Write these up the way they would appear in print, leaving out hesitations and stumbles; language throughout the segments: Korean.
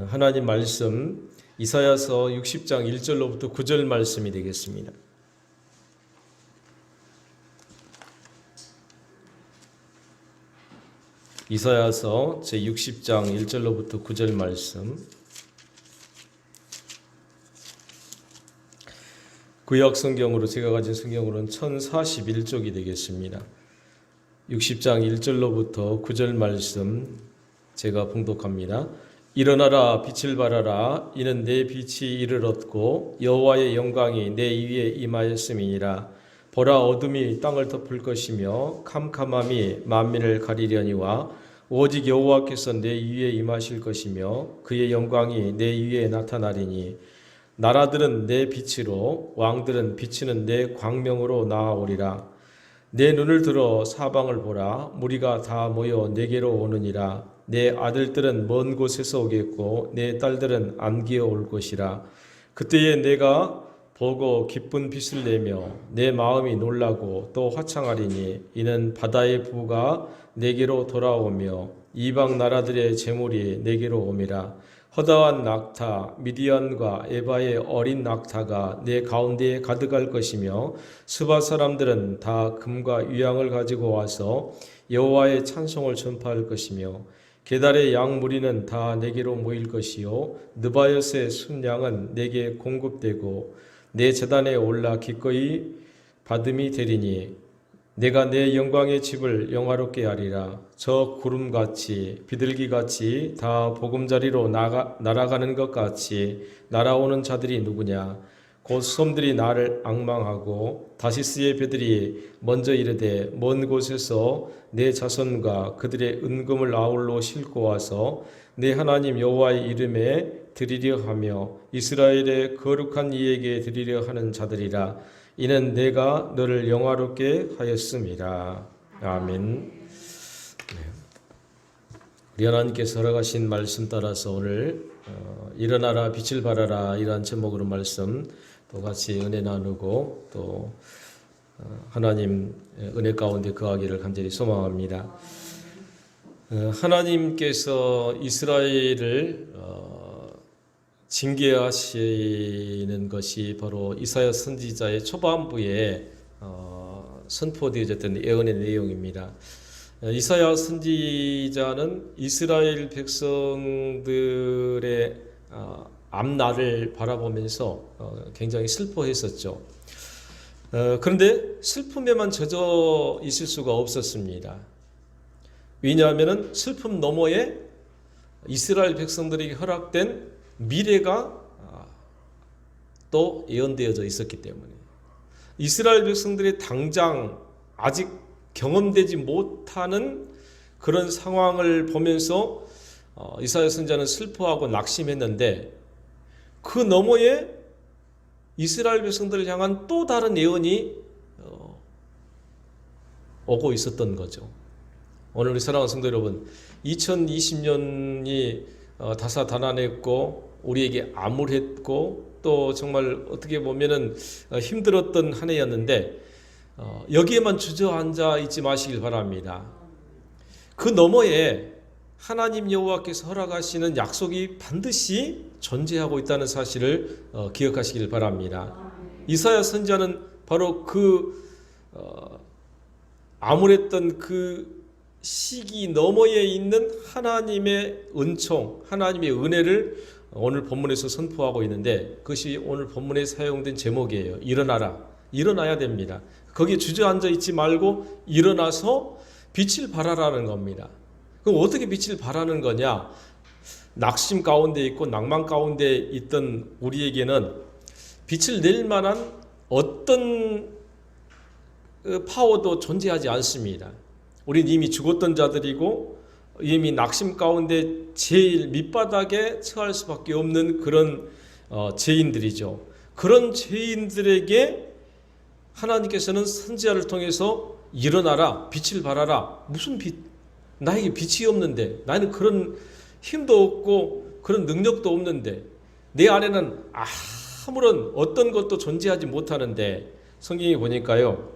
하나님 말씀 이사야서 60장 1절로부터 9절 말씀이 되겠습니다. 이사야서 제60장 1절로부터 9절 말씀. 구약 성경으로 제가 가진 성경으로는 1041쪽이 되겠습니다. 60장 1절로부터 9절 말씀 제가 봉독합니다. 일어나라, 빛을 발하라. 이는 내 빛이 이를 얻고 여호와의 영광이 내 위에 임하였음이니라. 보라, 어둠이 땅을 덮을 것이며 캄캄함이 만민을 가리려니와 오직 여호와께서 내 위에 임하실 것이며 그의 영광이 내 위에 나타나리니 나라들은 내 빛으로 왕들은 비치는 내 광명으로 나아오리라. 내 눈을 들어 사방을 보라. 무리가 다 모여 내게로 오느니라. 내 아들들은 먼 곳에서 오겠고 내 딸들은 안기어 올 것이라. 그때에 내가 보고 기쁜 빛을 내며 내 마음이 놀라고 또 화창하리니 이는 바다의 부가 내게로 돌아오며 이방 나라들의 재물이 내게로 옴이라. 허다한 낙타 미디안과 에바의 어린 낙타가 내 가운데에 가득할 것이며 스바 사람들은 다 금과 유향을 가지고 와서 여호와의 찬송을 전파할 것이며 게달의 양 무리는 다 내게로 모일 것이요 느바요스의 순양은 내게 공급되고 내 제단에 올라 기꺼이 받음이 되리니 내가 내 영광의 집을 영화롭게 하리라. 저 구름같이 비둘기같이 다 보금자리로 날아가는 것 같이 날아오는 자들이 누구냐. 곧 섬들이 나를 앙망하고 다시스의 배들이 먼저 이르되 먼 곳에서 내 자손과 그들의 은금을 아울러 싣고 와서 내 하나님 여호와의 이름에 드리려 하며 이스라엘의 거룩한 이에게 드리려 하는 자들이라. 이는 내가 너를 영화롭게 하였음이라. 아멘. 우리 하나님께서 허락하신 말씀 따라서 오늘 일어나라 빛을 발하라 이러한 제목으로 말씀 또 같이 은혜 나누고 또 하나님 은혜 가운데 거하기를 간절히 소망합니다. 하나님께서 이스라엘을 징계하시는 것이 바로 이사야 선지자의 초반부에 선포되어졌던 예언의 내용입니다. 이사야 선지자는 이스라엘 백성들의 앞날을 바라보면서 굉장히 슬퍼했었죠. 그런데 슬픔에만 젖어 있을 수가 없었습니다. 왜냐하면 슬픔 너머에 이스라엘 백성들에게 허락된 미래가 또 예언되어져 있었기 때문에 이스라엘 백성들이 당장 아직 경험되지 못하는 그런 상황을 보면서 이사야 선지자는 슬퍼하고 낙심했는데 그 너머에 이스라엘 백성들을 향한 또 다른 예언이 오고 있었던 거죠. 오늘 우리 사랑하는 성도 여러분, 2020년이 다사다난했고 우리에게 암울했고 또 정말 어떻게 보면은 힘들었던 한 해였는데 여기에만 주저앉아 있지 마시길 바랍니다. 그 너머에 하나님 여호와께서 허락하시는 약속이 반드시 존재하고 있다는 사실을 기억하시길 바랍니다. 이사야 선지자는 바로 그 암울했던 그 시기 너머에 있는 하나님의 은총, 하나님의 은혜를 오늘 본문에서 선포하고 있는데 그것이 오늘 본문에 사용된 제목이에요. 일어나라. 일어나야 됩니다. 거기에 주저앉아 있지 말고 일어나서 빛을 발하라는 겁니다. 그럼 어떻게 빛을 발하는 거냐? 낙심 가운데 있고 낭만 가운데 있던 우리에게는 빛을 낼 만한 어떤 파워도 존재하지 않습니다. 우리는 이미 죽었던 자들이고 이미 낙심 가운데 제일 밑바닥에 처할 수밖에 없는 그런 죄인들이죠. 그런 죄인들에게 하나님께서는 선지자를 통해서 일어나라, 빛을 발하라. 무슨 빛? 나에게 빛이 없는데, 나는 그런 힘도 없고 그런 능력도 없는데, 내 안에는 아무런 어떤 것도 존재하지 못하는데, 성경에 보니까요,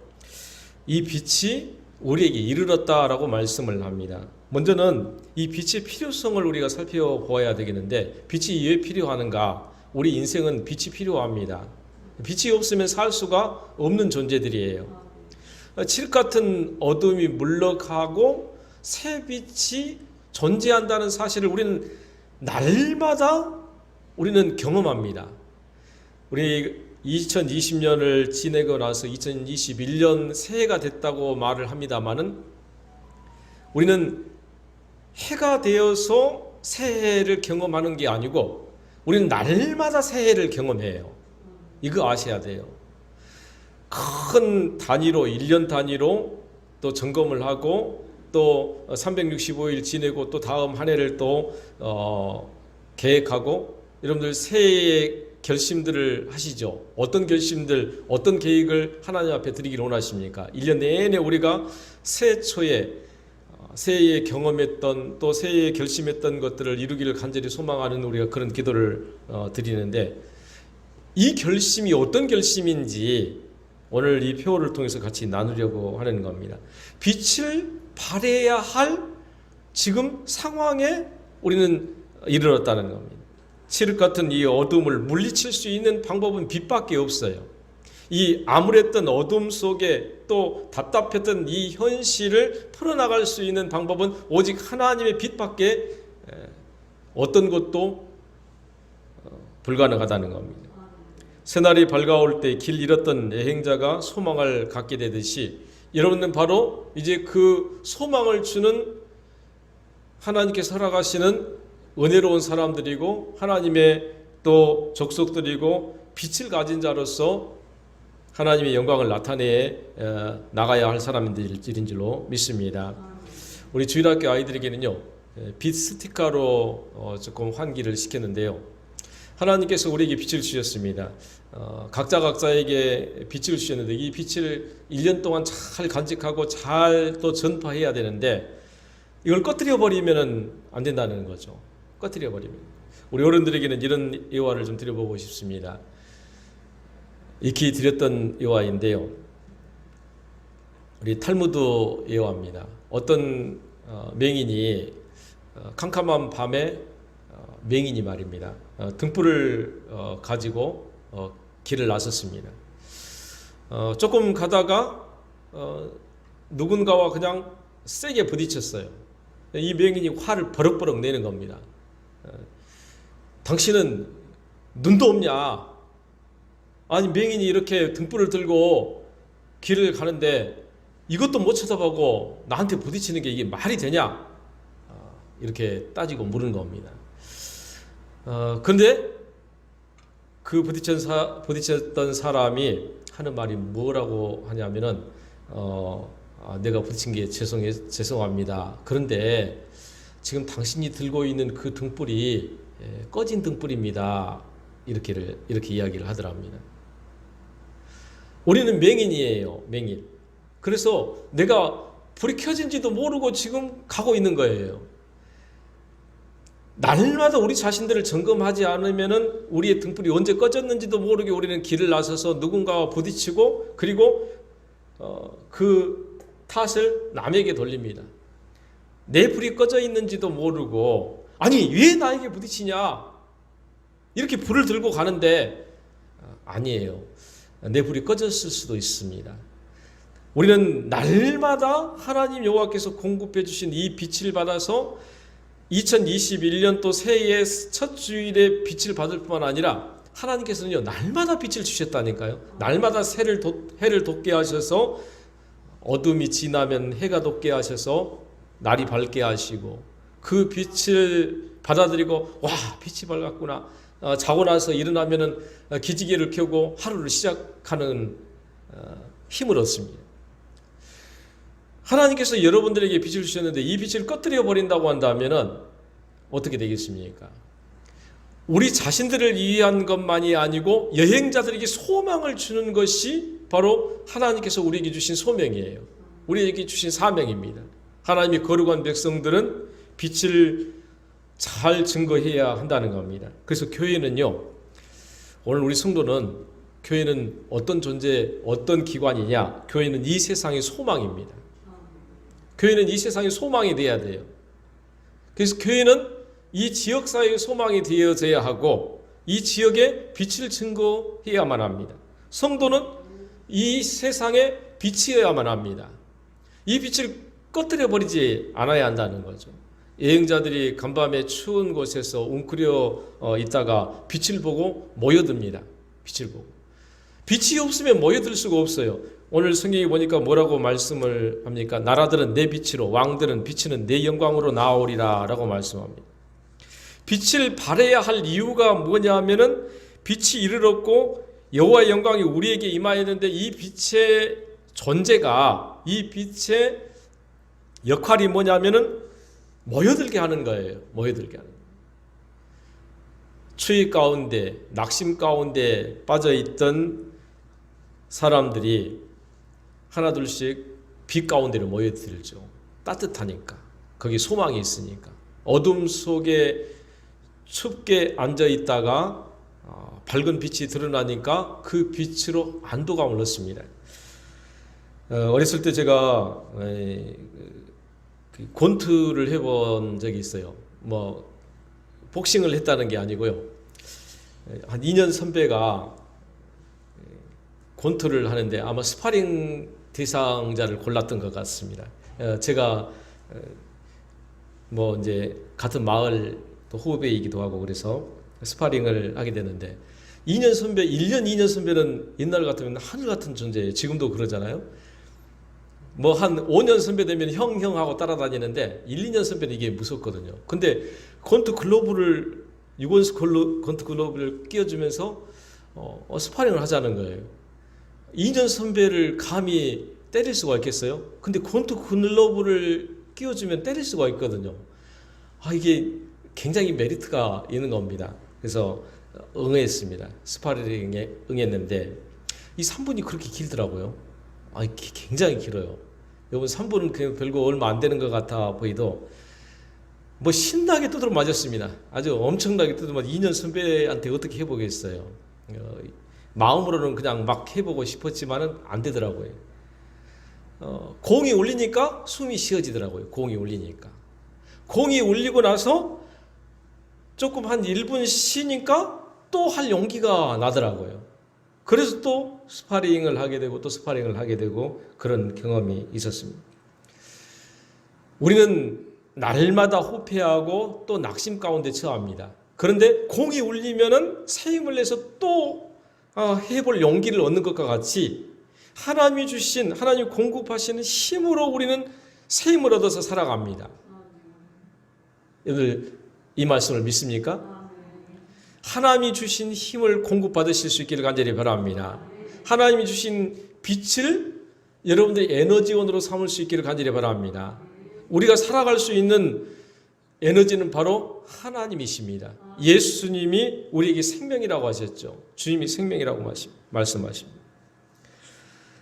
이 빛이 우리에게 이르렀다라고 말씀을 합니다. 먼저는 이 빛의 필요성을 우리가 살펴보아야 되겠는데, 빛이 왜 필요하는가? 우리 인생은 빛이 필요합니다. 빛이 없으면 살 수가 없는 존재들이에요. 칠흑 같은 어둠이 물러가고 새 빛이 존재한다는 사실을 우리는 날마다 우리는 경험합니다. 우리 2020년을 지내고 나서 2021년 새해가 됐다고 말을 합니다마는, 우리는 해가 되어서 새해를 경험하는 게 아니고 우리는 날마다 새해를 경험해요. 이거 아셔야 돼요. 큰 단위로 1년 단위로 또 점검을 하고 또 365일 지내고 또 다음 한 해를 또 계획하고, 여러분들 새해의 결심들을 하시죠. 어떤 결심들, 어떤 계획을 하나님 앞에 드리기를 원하십니까? 1년 내내 우리가 새해 초에 새해에 경험했던 또 새해에 결심했던 것들을 이루기를 간절히 소망하는 우리가 그런 기도를 드리는데, 이 결심이 어떤 결심인지 오늘 이 표를 통해서 같이 나누려고 하는 겁니다. 빛을 발해야 할 지금 상황에 우리는 이르렀다는 겁니다. 칠흑 같은 이 어둠을 물리칠 수 있는 방법은 빛밖에 없어요. 이 암울했던 어둠 속에 또 답답했던 이 현실을 풀어나갈 수 있는 방법은 오직 하나님의 빛밖에 어떤 것도 불가능하다는 겁니다. 새날이 밝아올 때 길 잃었던 여행자가 소망을 갖게 되듯이, 여러분은 바로 이제 그 소망을 주는 하나님께서 살아가시는 은혜로운 사람들이고 하나님의 또 족속들이고 빛을 가진 자로서 하나님의 영광을 나타내 나가야 할 사람들인 줄로 믿습니다. 우리 주일학교 아이들에게는요, 빛 스티커로 조금 환기를 시켰는데요. 하나님께서 우리에게 빛을 주셨습니다. 각자에게 빛을 주셨는데, 이 빛을 1년 동안 잘 간직하고 잘 또 전파해야 되는데, 이걸 꺼뜨려 버리면 안 된다는 거죠. 꺼뜨려 버리면. 우리 어른들에게는 이런 예화를 좀 드려보고 싶습니다. 익히 드렸던 예화인데요. 우리 탈무드 예화입니다. 어떤 맹인이 캄캄한 밤에 맹인이 말입니다. 등불을 가지고 길을 나섰습니다. 조금 가다가 누군가와 그냥 세게 부딪혔어요. 이 맹인이 화를 버럭버럭 내는 겁니다. 당신은 눈도 없냐? 아니, 맹인이 이렇게 등불을 들고 길을 가는데 이것도 못 쳐다보고 나한테 부딪히는 게 이게 말이 되냐? 이렇게 따지고 물은 겁니다. 그런데 그 부딪혔던 사람이 하는 말이 뭐라고 하냐면은, 내가 부딪힌 게 죄송합니다. 그런데 지금 당신이 들고 있는 그 등불이 꺼진 등불입니다. 이렇게 이야기를 하더랍니다. 우리는 맹인이에요, 맹인. 그래서 내가 불이 켜진지도 모르고 지금 가고 있는 거예요. 날마다 우리 자신들을 점검하지 않으면은 우리의 등불이 언제 꺼졌는지도 모르게 우리는 길을 나서서 누군가와 부딪히고, 그리고 그 탓을 남에게 돌립니다. 내 불이 꺼져 있는지도 모르고, 아니 왜 나에게 부딪히냐, 이렇게 불을 들고 가는데, 아니에요. 내 불이 꺼졌을 수도 있습니다. 우리는 날마다 하나님 여호와께서 공급해 주신 이 빛을 받아서 2021년도 새해의 첫 주일에 빛을 받을 뿐만 아니라, 하나님께서는요 날마다 빛을 주셨다니까요. 날마다 해를 돋게 하셔서 어둠이 지나면 해가 돋게 하셔서 날이 밝게 하시고, 그 빛을 받아들이고, 와 빛이 밝았구나, 자고 나서 일어나면은 기지개를 켜고 하루를 시작하는 힘을 얻습니다. 하나님께서 여러분들에게 빛을 주셨는데 이 빛을 꺼뜨려 버린다고 한다면은 어떻게 되겠습니까? 우리 자신들을 위한 것만이 아니고 여행자들에게 소망을 주는 것이 바로 하나님께서 우리에게 주신 소명이에요. 우리에게 주신 사명입니다. 하나님의 거룩한 백성들은 빛을 잘 증거해야 한다는 겁니다. 그래서 교회는요, 오늘 우리 성도는, 교회는 어떤 존재, 어떤 기관이냐? 교회는 이 세상의 소망입니다. 교회는 이 세상의 소망이 되어야 돼요. 그래서 교회는 이 지역사회의 소망이 되어져야 하고 이 지역에 빛을 증거해야만 합니다. 성도는 이 세상에 빛이어야만 합니다. 이 빛을 꺼뜨려 버리지 않아야 한다는 거죠. 여행자들이 간밤에 추운 곳에서 웅크려 있다가 빛을 보고 모여듭니다. 빛을 보고. 빛이 없으면 모여들 수가 없어요. 오늘 성경에 보니까 뭐라고 말씀을 합니까? 나라들은 내 빛으로, 왕들은 비치는 내 영광으로 나오리라 라고 말씀합니다. 빛을 발해야 할 이유가 뭐냐 하면은 빛이 이르렀고 여호와의 영광이 우리에게 임하였는데 이 빛의 존재가, 이 빛의 역할이 뭐냐면은 모여들게 하는 거예요. 모여들게 하는 거예요. 추위 가운데, 낙심 가운데 빠져있던 사람들이 하나둘씩 빛 가운데로 모여들죠. 따뜻하니까. 거기 소망이 있으니까. 어둠 속에 춥게 앉아있다가 밝은 빛이 드러나니까 그 빛으로 안도감을 얻습니다. 어렸을 때 제가 권투를 해본 적이 있어요. 뭐 복싱을 했다는 게 아니고요. 한 2년 선배가 권투를 하는데 아마 스파링 대상자를 골랐던 것 같습니다. 제가 뭐 이제 같은 마을 또 후배이기도 하고 그래서 스파링을 하게 되는데 2년 선배, 1년 2년 선배는 옛날 같으면 하늘 같은 존재예요. 지금도 그러잖아요. 뭐 한 5년 선배 되면 형하고 따라다니는데 1, 2년 선배는 이게 무섭거든요. 근데 권투 글러브를 유건스 권투 글러브를 끼워주면서 스파링을 하자는 거예요. 2년 선배를 감히 때릴 수가 있겠어요? 근데 권투 글러브를 끼워주면 때릴 수가 있거든요. 이게 굉장히 메리트가 있는 겁니다. 그래서 응했습니다. 스파링에 응했는데 이 3분이 그렇게 길더라고요. 굉장히 길어요. 여러분 3분은 그냥 별거 얼마 안 되는 것 같아 보이도 뭐 신나게 두드려 맞았습니다. 아주 엄청나게 두드려 맞았 2년 선배한테 어떻게 해보겠어요. 마음으로는 그냥 막 해보고 싶었지만은 안 되더라고요. 공이 울리니까 숨이 쉬어지더라고요. 공이 울리니까. 공이 울리고 나서 조금 한 1분 쉬니까 또 할 용기가 나더라고요. 그래서 또 스파링을 하게 되고 또 스파링을 하게 되고 그런 경험이 있었습니다. 우리는 날마다 호패하고 또 낙심 가운데 처합니다. 그런데 공이 울리면은 새 힘을 내서 또 해볼 용기를 얻는 것과 같이 하나님이 주신, 하나님이 공급하시는 힘으로 우리는 새 힘을 얻어서 살아갑니다. 여러분 이 말씀을 믿습니까? 하나님이 주신 힘을 공급받으실 수 있기를 간절히 바랍니다. 하나님이 주신 빛을 여러분들의 에너지원으로 삼을 수 있기를 간절히 바랍니다. 우리가 살아갈 수 있는 에너지는 바로 하나님이십니다. 예수님이 우리에게 생명이라고 하셨죠. 주님이 생명이라고 말씀하십니다.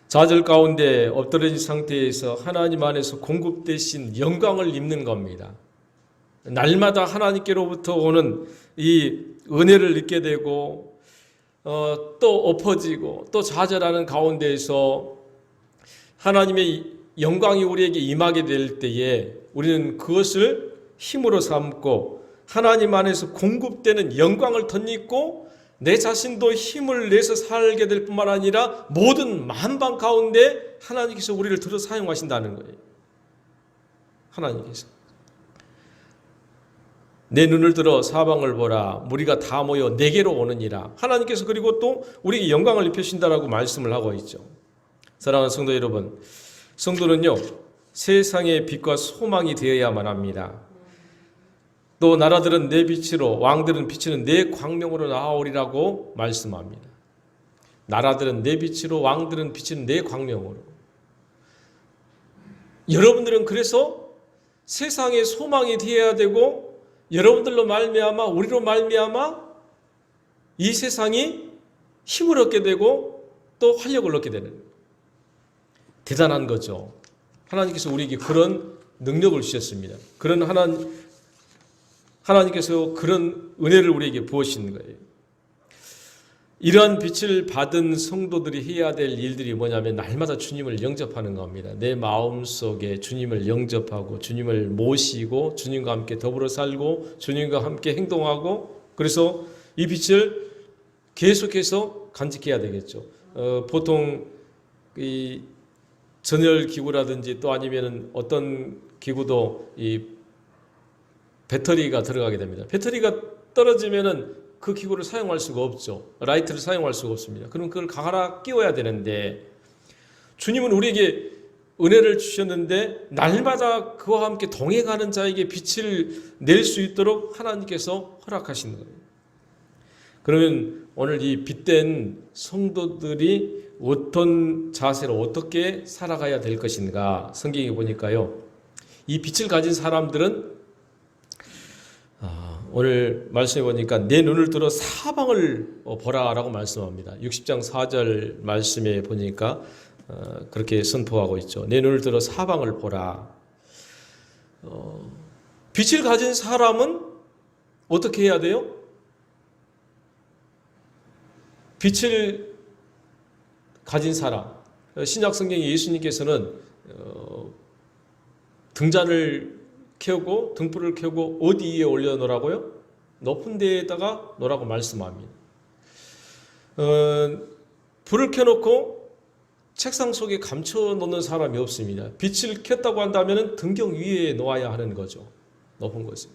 좌절 가운데 엎드려진 상태에서 하나님 안에서 공급되신 영광을 입는 겁니다. 날마다 하나님께로부터 오는 이 은혜를 잊게 되고 또 엎어지고 또 좌절하는 가운데에서 하나님의 영광이 우리에게 임하게 될 때에 우리는 그것을 힘으로 삼고 하나님 안에서 공급되는 영광을 덧입고 내 자신도 힘을 내서 살게 될 뿐만 아니라 모든 만방 가운데 하나님께서 우리를 들어 사용하신다는 거예요. 하나님께서 내 눈을 들어 사방을 보라 무리가 다 모여 내게로 오느니라. 하나님께서 그리고 또 우리에게 영광을 입히신다라고 말씀을 하고 있죠. 사랑하는 성도 여러분, 성도는요 세상의 빛과 소망이 되어야만 합니다. 또 나라들은 내 빛으로 왕들은 비치는 내 광명으로 나아오리라고 말씀합니다. 나라들은 내 빛으로 왕들은 비치는 내 광명으로. 여러분들은 그래서 세상의 소망이 되어야 되고 여러분들로 말미암아 우리로 말미암아 이 세상이 힘을 얻게 되고 또 활력을 얻게 되는 대단한 거죠. 하나님께서 우리에게 그런 능력을 주셨습니다. 그런 하나님께서 그런 은혜를 우리에게 부으신 거예요. 이러한 빛을 받은 성도들이 해야 될 일들이 뭐냐면 날마다 주님을 영접하는 겁니다. 내 마음속에 주님을 영접하고 주님을 모시고 주님과 함께 더불어 살고 주님과 함께 행동하고, 그래서 이 빛을 계속해서 간직해야 되겠죠. 보통 이 전열 기구라든지 또 아니면 어떤 기구도 이 배터리가 들어가게 됩니다. 배터리가 떨어지면은 그 기구를 사용할 수가 없죠. 라이트를 사용할 수가 없습니다. 그럼 그걸 갈아 끼워야 되는데, 주님은 우리에게 은혜를 주셨는데 날마다 그와 함께 동행하는 자에게 빛을 낼 수 있도록 하나님께서 허락하신 거예요. 그러면 오늘 이 빛된 성도들이 어떤 자세로 어떻게 살아가야 될 것인가, 성경에 보니까요, 이 빛을 가진 사람들은 오늘 말씀해 보니까 내 눈을 들어 사방을 보라라고 말씀합니다. 60장 4절 말씀에 보니까 그렇게 선포하고 있죠. 내 눈을 들어 사방을 보라. 빛을 가진 사람은 어떻게 해야 돼요? 빛을 가진 사람, 신약 성경에 예수님께서는 등잔을 켜고 등불을 켜고 어디에 올려놓으라고요? 높은 데에다가 놓으라고 말씀합니다. 불을 켜놓고 책상 속에 감춰 놓는 사람이 없습니다. 빛을 켰다고 한다면 등경 위에 놓아야 하는 거죠. 높은 곳에.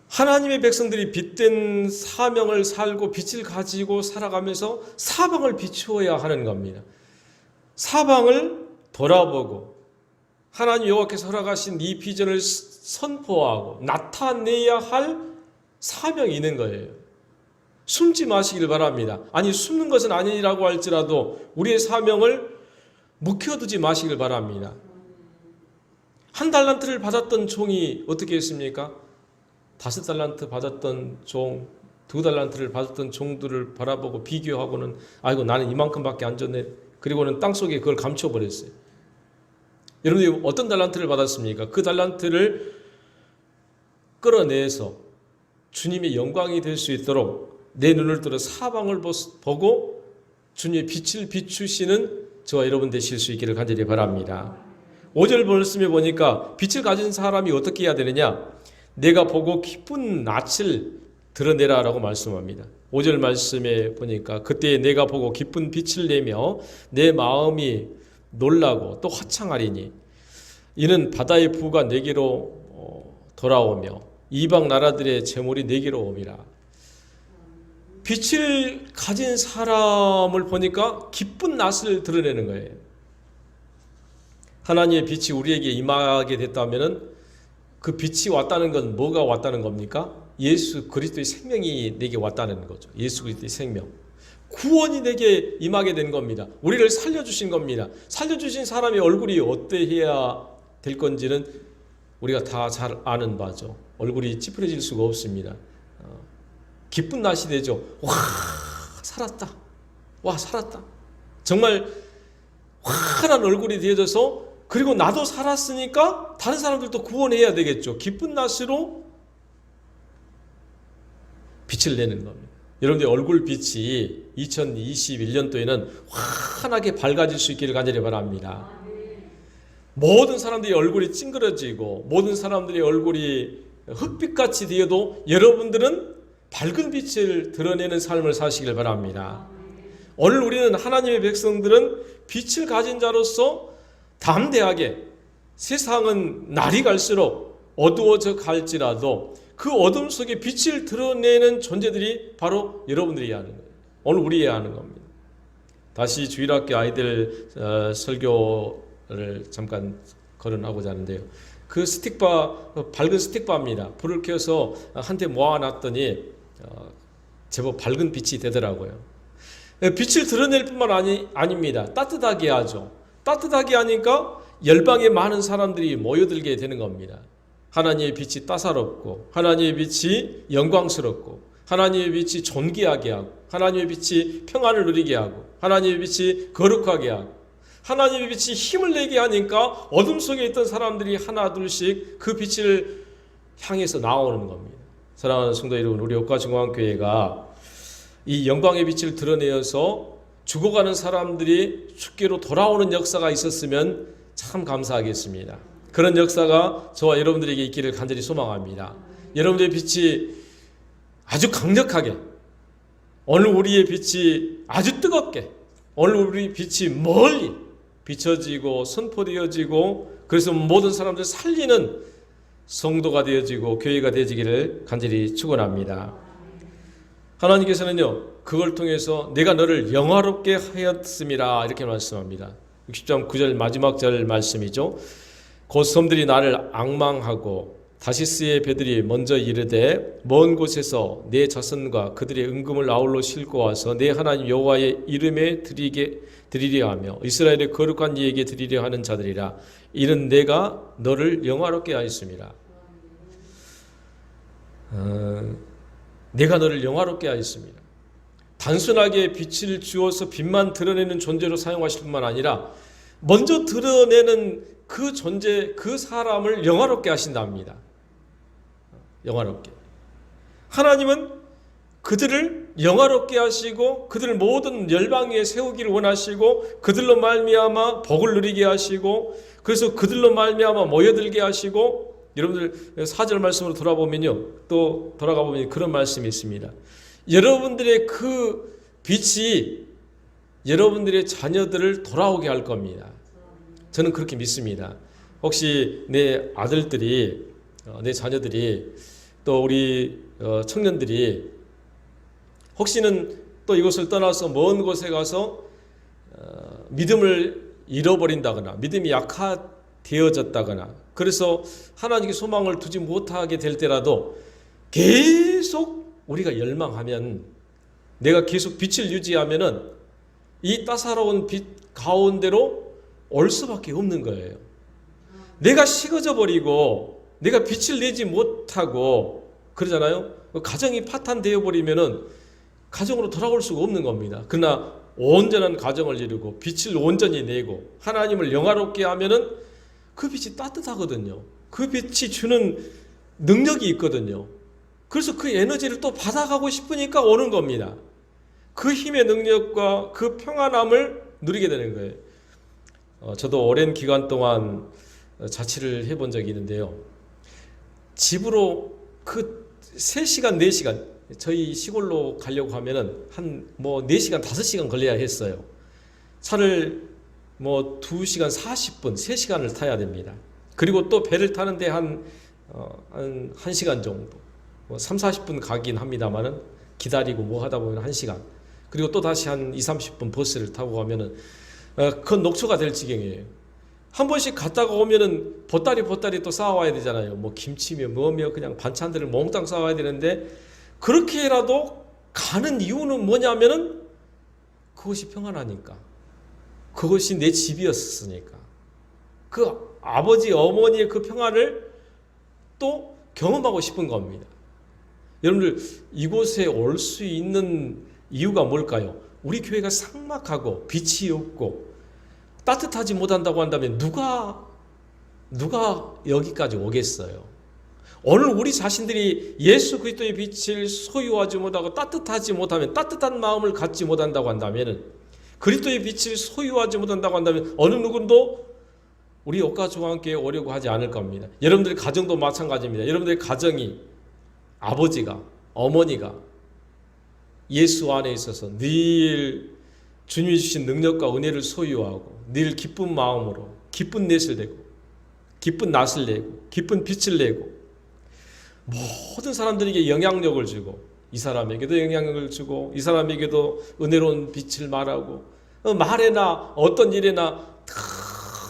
하나님의 백성들이 빛된 사명을 살고 빛을 가지고 살아가면서 사방을 비추어야 하는 겁니다. 사방을 돌아보고 하나님 여호와께서 허락하신 이 비전을 선포하고 나타내야 할 사명이 있는 거예요. 숨지 마시길 바랍니다. 아니, 숨는 것은 아니라고 할지라도 우리의 사명을 묵혀두지 마시길 바랍니다. 한 달란트를 받았던 종이 어떻게 했습니까? 5달란트 받았던 종, 2달란트를 받았던 종들을 바라보고 비교하고는 아이고 나는 이만큼밖에 안 줬네. 그리고는 땅속에 그걸 감춰버렸어요. 여러분들이 어떤 달란트를 받았습니까? 그 달란트를 끌어내서 주님의 영광이 될 수 있도록 내 눈을 들어 사방을 보고 주님의 빛을 비추시는 저와 여러분 되실 수 있기를 간절히 바랍니다. 5절 말씀에 보니까 빛을 가진 사람이 어떻게 해야 되느냐? 내가 보고 기쁜 낯을 드러내라 라고 말씀합니다. 5절 말씀에 보니까 그때 내가 보고 기쁜 빛을 내며 내 마음이 놀라고 또 화창하리니 이는 바다의 부가 내게로 돌아오며 이방 나라들의 재물이 내게로 옴이라. 빛을 가진 사람을 보니까 기쁜 낯을 드러내는 거예요. 하나님의 빛이 우리에게 임하게 됐다면 그 빛이 왔다는 건 뭐가 왔다는 겁니까? 예수 그리스도의 생명이 내게 왔다는 거죠. 예수 그리스도의 생명. 구원이 내게 임하게 된 겁니다. 우리를 살려주신 겁니다. 살려주신 사람의 얼굴이 어떠해야 될 건지는 우리가 다 잘 아는 바죠. 얼굴이 찌푸려질 수가 없습니다. 기쁜 낯이 되죠. 와, 살았다. 와, 살았다. 정말 환한 얼굴이 되어져서, 그리고 나도 살았으니까 다른 사람들도 구원해야 되겠죠. 기쁜 낯으로 빛을 내는 겁니다. 여러분들 얼굴 빛이 2021년도에는 환하게 밝아질 수 있기를 간절히 바랍니다. 모든 사람들이 얼굴이 찡그러지고 모든 사람들이 얼굴이 흑빛같이 되어도 여러분들은 밝은 빛을 드러내는 삶을 사시길 바랍니다. 오늘 우리는 하나님의 백성들은 빛을 가진 자로서 담대하게, 세상은 날이 갈수록 어두워져 갈지라도 그 어둠 속에 빛을 드러내는 존재들이 바로 여러분들이어야 하는 거예요. 오늘 우리여야 하는 겁니다. 다시 주일학교 아이들 설교를 잠깐 거론하고자 하는데요. 그 스틱바, 밝은 스틱바입니다. 불을 켜서 한테 모아놨더니 제법 밝은 빛이 되더라고요. 빛을 드러낼 뿐만 아닙니다. 따뜻하게 하죠. 따뜻하게 하니까 열방에 많은 사람들이 모여들게 되는 겁니다. 하나님의 빛이 따사롭고 하나님의 빛이 영광스럽고 하나님의 빛이 존귀하게 하고 하나님의 빛이 평안을 누리게 하고 하나님의 빛이 거룩하게 하고 하나님의 빛이 힘을 내게 하니까 어둠 속에 있던 사람들이 하나 둘씩 그 빛을 향해서 나오는 겁니다. 사랑하는 성도 여러분, 우리 옥가중앙교회가 이 영광의 빛을 드러내어서 죽어가는 사람들이 주께로 돌아오는 역사가 있었으면 참 감사하겠습니다. 그런 역사가 저와 여러분들에게 있기를 간절히 소망합니다. 여러분들의 빛이 아주 강력하게, 오늘 우리의 빛이 아주 뜨겁게, 오늘 우리 빛이 멀리 비춰지고 선포되어지고, 그래서 모든 사람들 살리는 성도가 되어지고 교회가 되어지기를 간절히 축원합니다. 하나님께서는요, 그걸 통해서 내가 너를 영화롭게 하였음이라 이렇게 말씀합니다. 60장 9절 마지막 절 말씀이죠. 곧 섬들이 나를 앙망하고 다시스의 배들이 먼저 이르되 먼 곳에서 내 자손과 그들의 은금을 아울러 싣고 와서 내 하나님 여호와의 이름에 드리려 하며 이스라엘의 거룩한 이에게 드리려 하는 자들이라. 이는 내가 너를 영화롭게 하였습니다. 내가 너를 영화롭게 하였습니다. 단순하게 빛을 주어서 빛만 드러내는 존재로 사용하실 뿐만 아니라 먼저 드러내는 그 존재, 그 사람을 영화롭게 하신답니다. 영화롭게. 하나님은 그들을 영화롭게 하시고 그들을 모든 열방 위에 세우기를 원하시고 그들로 말미암아 복을 누리게 하시고 그래서 그들로 말미암아 모여들게 하시고, 여러분들 4절 말씀으로 돌아보면요, 또 돌아가 보면 그런 말씀이 있습니다. 여러분들의 그 빛이 여러분들의 자녀들을 돌아오게 할 겁니다. 저는 그렇게 믿습니다. 혹시 내 아들들이, 내 자녀들이, 또 우리 청년들이 혹시는 또 이곳을 떠나서 먼 곳에 가서 믿음을 잃어버린다거나 믿음이 약화되어졌다거나 그래서 하나님께 소망을 두지 못하게 될 때라도 계속 우리가 열망하면, 내가 계속 빛을 유지하면은 이 따사로운 빛 가운데로 올 수밖에 없는 거예요. 내가 식어져 버리고 내가 빛을 내지 못하고 그러잖아요. 가정이 파탄되어 버리면은 가정으로 돌아올 수가 없는 겁니다. 그러나 온전한 가정을 이루고 빛을 온전히 내고 하나님을 영화롭게 하면은 그 빛이 따뜻하거든요. 그 빛이 주는 능력이 있거든요. 그래서 그 에너지를 또 받아가고 싶으니까 오는 겁니다. 그 힘의 능력과 그 평안함을 누리게 되는 거예요. 저도 오랜 기간 동안 자취를 해본 적이 있는데요. 집으로 그 3시간, 4시간, 저희 시골로 가려고 하면은 한 4시간, 5시간 걸려야 했어요. 차를 2시간 40분, 3시간을 타야 됩니다. 그리고 또 배를 타는데 한 1시간 정도. 3, 40분 가긴 합니다만은 기다리고 뭐 하다 보면 1시간. 그리고 또 다시 한 2, 30분 버스를 타고 가면은 그건 녹초가 될 지경이에요. 한 번씩 갔다가 오면은 보따리 또 싸와야 되잖아요. 김치며 뭐며 그냥 반찬들을 몽땅 싸와야 되는데, 그렇게라도 가는 이유는 뭐냐면은 그것이 평안하니까, 그것이 내 집이었으니까, 그 아버지 어머니의 그 평안을 또 경험하고 싶은 겁니다. 여러분들 이곳에 올 수 있는 이유가 뭘까요? 우리 교회가 삭막하고 빛이 없고 따뜻하지 못한다고 한다면 누가 여기까지 오겠어요? 오늘 우리 자신들이 예수 그리스도의 빛을 소유하지 못하고 따뜻하지 못하면, 따뜻한 마음을 갖지 못한다고 한다면, 그리스도의 빛을 소유하지 못한다고 한다면 어느 누구도 우리 옷가족과 함께 오려고 하지 않을 겁니다. 여러분들의 가정도 마찬가지입니다. 여러분들의 가정이, 아버지가, 어머니가 예수 안에 있어서 늘 주님이 주신 능력과 은혜를 소유하고 늘 기쁜 마음으로 기쁜 넷을 내고 기쁜 낯을 내고 기쁜 빛을 내고 모든 사람들에게 영향력을 주고, 이 사람에게도 영향력을 주고 이 사람에게도 은혜로운 빛을 말하고, 말에나 어떤 일에나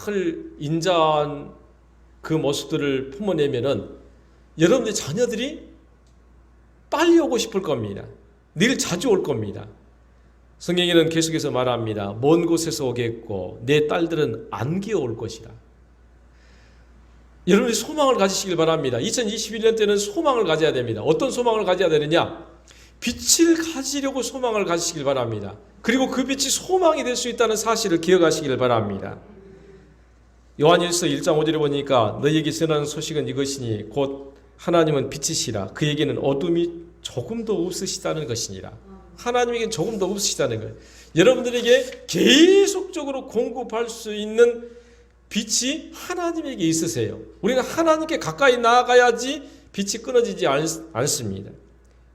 늘 인자한 그 모습들을 품어내면은 여러분들의 자녀들이 빨리 오고 싶을 겁니다. 늘 자주 올 겁니다. 성경에는 계속해서 말합니다. 먼 곳에서 오겠고 내 딸들은 안개 올 것이라. 여러분이 소망을 가지시길 바랍니다. 2021년 때는 소망을 가져야 됩니다. 어떤 소망을 가져야 되느냐? 빛을 가지려고 소망을 가지시길 바랍니다. 그리고 그 빛이 소망이 될 수 있다는 사실을 기억하시길 바랍니다. 요한일서 1장 5절에 보니까 너희에게 전하는 소식은 이것이니 곧 하나님은 빛이시라 그에게는 어둠이 조금도 없으시다는 것이니라. 하나님에게 조금 더 없으시다는 거예요. 여러분들에게 계속적으로 공급할 수 있는 빛이 하나님에게 있으세요. 우리는 하나님께 가까이 나아가야지 빛이 끊어지지 않습니다.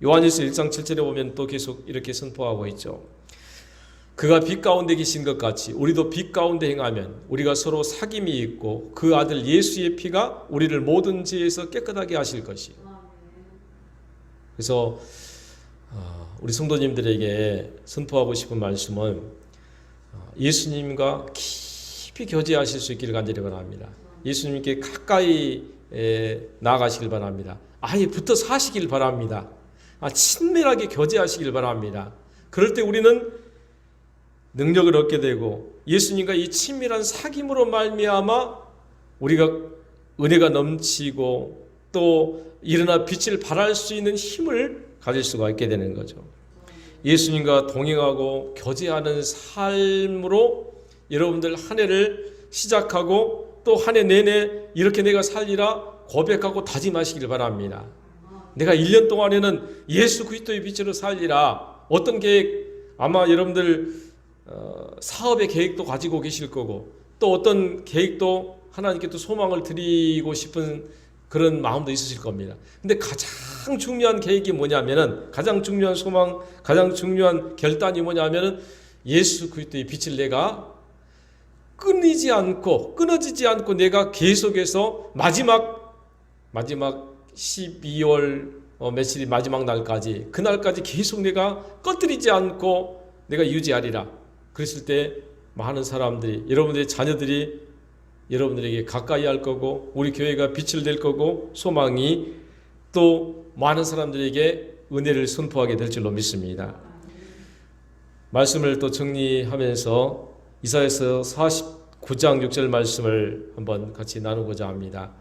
요한일서 1장 7절에 보면 또 계속 이렇게 선포하고 있죠. 그가 빛 가운데 계신 것 같이 우리도 빛 가운데 행하면 우리가 서로 사귐이 있고 그 아들 예수의 피가 우리를 모든 죄에서 깨끗하게 하실 것이요. 그래서 우리 성도님들에게 선포하고 싶은 말씀은 예수님과 깊이 교제하실 수 있기를 간절히 바랍니다. 예수님께 가까이 나아가시길 바랍니다. 아예 붙어 사시길 바랍니다. 친밀하게 교제하시길 바랍니다. 그럴 때 우리는 능력을 얻게 되고 예수님과 이 친밀한 사귐으로 말미암아 우리가 은혜가 넘치고 또 일어나 빛을 발할 수 있는 힘을 가질 수가 있게 되는 거죠. 예수님과 동행하고 교제하는 삶으로 여러분들 한 해를 시작하고 또 한 해 내내 이렇게 내가 살리라 고백하고 다짐하시길 바랍니다. 내가 1년 동안에는 예수 그리스도의 빛으로 살리라. 어떤 계획, 아마 여러분들 사업의 계획도 가지고 계실 거고 또 어떤 계획도 하나님께 또 소망을 드리고 싶은 그런 마음도 있으실 겁니다. 근데 가장 중요한 계획이 뭐냐면은, 가장 중요한 소망, 가장 중요한 결단이 뭐냐면은 예수 그리스도의 빛을 내가 끊어지지 않고 내가 계속해서 마지막 12월 며칠이 마지막 날까지, 그날까지 계속 내가 꺼뜨리지 않고 내가 유지하리라. 그랬을 때 많은 사람들이, 여러분들의 자녀들이 여러분들에게 가까이 할 거고 우리 교회가 빛을 낼 거고 소망이 또 많은 사람들에게 은혜를 선포하게 될 줄로 믿습니다. 말씀을 또 정리하면서 이사야서 49장 6절 말씀을 한번 같이 나누고자 합니다.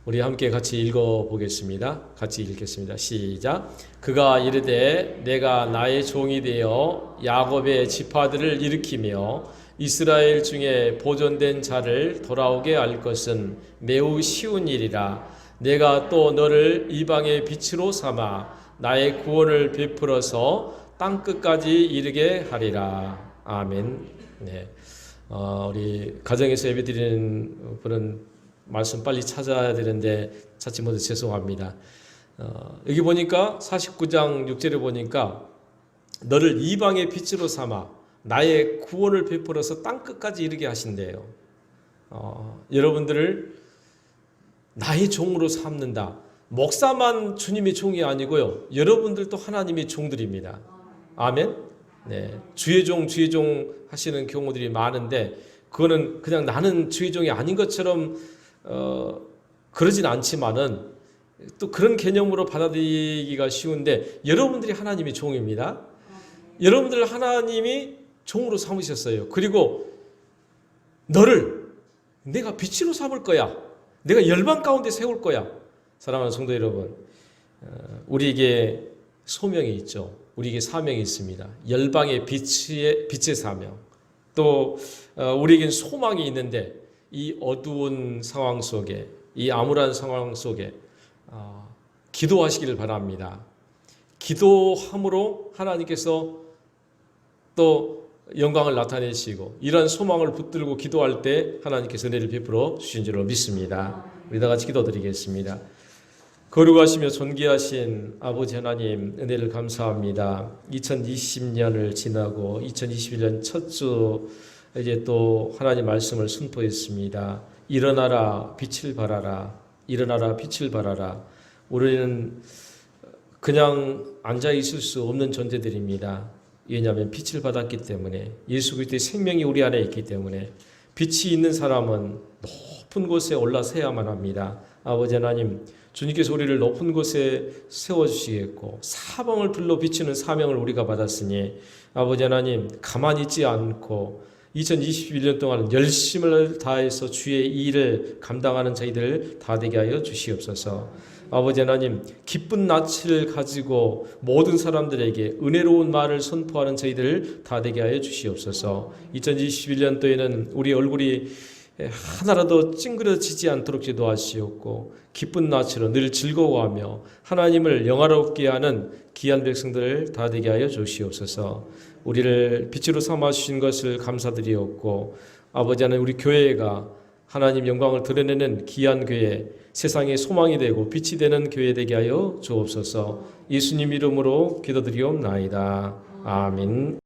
우리 함께 같이 읽어보겠습니다. 같이 읽겠습니다. 시작. 그가 이르되 내가 나의 종이 되어 야곱의 지파들을 일으키며 이스라엘 중에 보존된 자를 돌아오게 할 것은 매우 쉬운 일이라. 내가 또 너를 이방의 빛으로 삼아 나의 구원을 베풀어서 땅끝까지 이르게 하리라. 아멘. 네. 우리 가정에서 예배드리는 분은 말씀 빨리 찾아야 되는데 찾지 못해 죄송합니다. 여기 보니까 49장 6절에 보니까 너를 이방의 빛으로 삼아 나의 구원을 베풀어서 땅끝까지 이르게 하신대요. 여러분들을 나의 종으로 삼는다. 목사만 주님의 종이 아니고요. 여러분들도 하나님의 종들입니다. 아멘. 네. 주의 종 하시는 경우들이 많은데 그거는 그냥 나는 주의 종이 아닌 것처럼 그러진 않지만은 또 그런 개념으로 받아들이기가 쉬운데 여러분들이 하나님의 종입니다. 여러분들 하나님이 종으로 삼으셨어요. 그리고 너를 내가 빛으로 삼을 거야. 내가 열방 가운데 세울 거야. 사랑하는 성도 여러분, 우리에게 소명이 있죠. 우리에게 사명이 있습니다. 열방의 빛의 사명. 또 우리에겐 소망이 있는데 이 어두운 상황 속에, 이 암울한 상황 속에 기도하시기를 바랍니다. 기도함으로 하나님께서 또 영광을 나타내시고 이러한 소망을 붙들고 기도할 때 하나님께서 은혜를 베풀어 주신 줄로 믿습니다. 우리 다 같이 기도드리겠습니다. 거룩하시며 존귀하신 아버지 하나님, 은혜를 감사합니다. 2020년을 지나고 2021년 첫 주 이제 또 하나님 말씀을 선포했습니다. 일어나라 빛을 발하라. 일어나라 빛을 발하라. 우리는 그냥 앉아 있을 수 없는 존재들입니다. 왜냐하면 빛을 받았기 때문에, 예수 그리스도의 생명이 우리 안에 있기 때문에 빛이 있는 사람은 높은 곳에 올라서야만 합니다. 아버지 하나님, 주님께서 우리를 높은 곳에 세워주시겠고 사방을 둘러 비추는 사명을 우리가 받았으니 아버지 하나님, 가만히 있지 않고 2021년 동안 열심을 다해서 주의 일을 감당하는 저희들 다 되게 하여 주시옵소서. 아버지 하나님, 기쁜 낯을 가지고 모든 사람들에게 은혜로운 말을 선포하는 저희들 다 되게 하여 주시옵소서. 2021년도에는 우리 얼굴이 하나라도 찡그러지지 않도록 지도하시옵고 기쁜 낯으로 늘 즐거워하며 하나님을 영화롭게 하는 귀한 백성들 다 되게 하여 주시옵소서. 우리를 빛으로 삼아 주신 것을 감사드리옵고 아버지 하나님 우리 교회가 하나님 영광을 드러내는 귀한 교회, 세상의 소망이 되고 빛이 되는 교회 되게 하여 주옵소서. 예수님 이름으로 기도드리옵나이다. 아멘.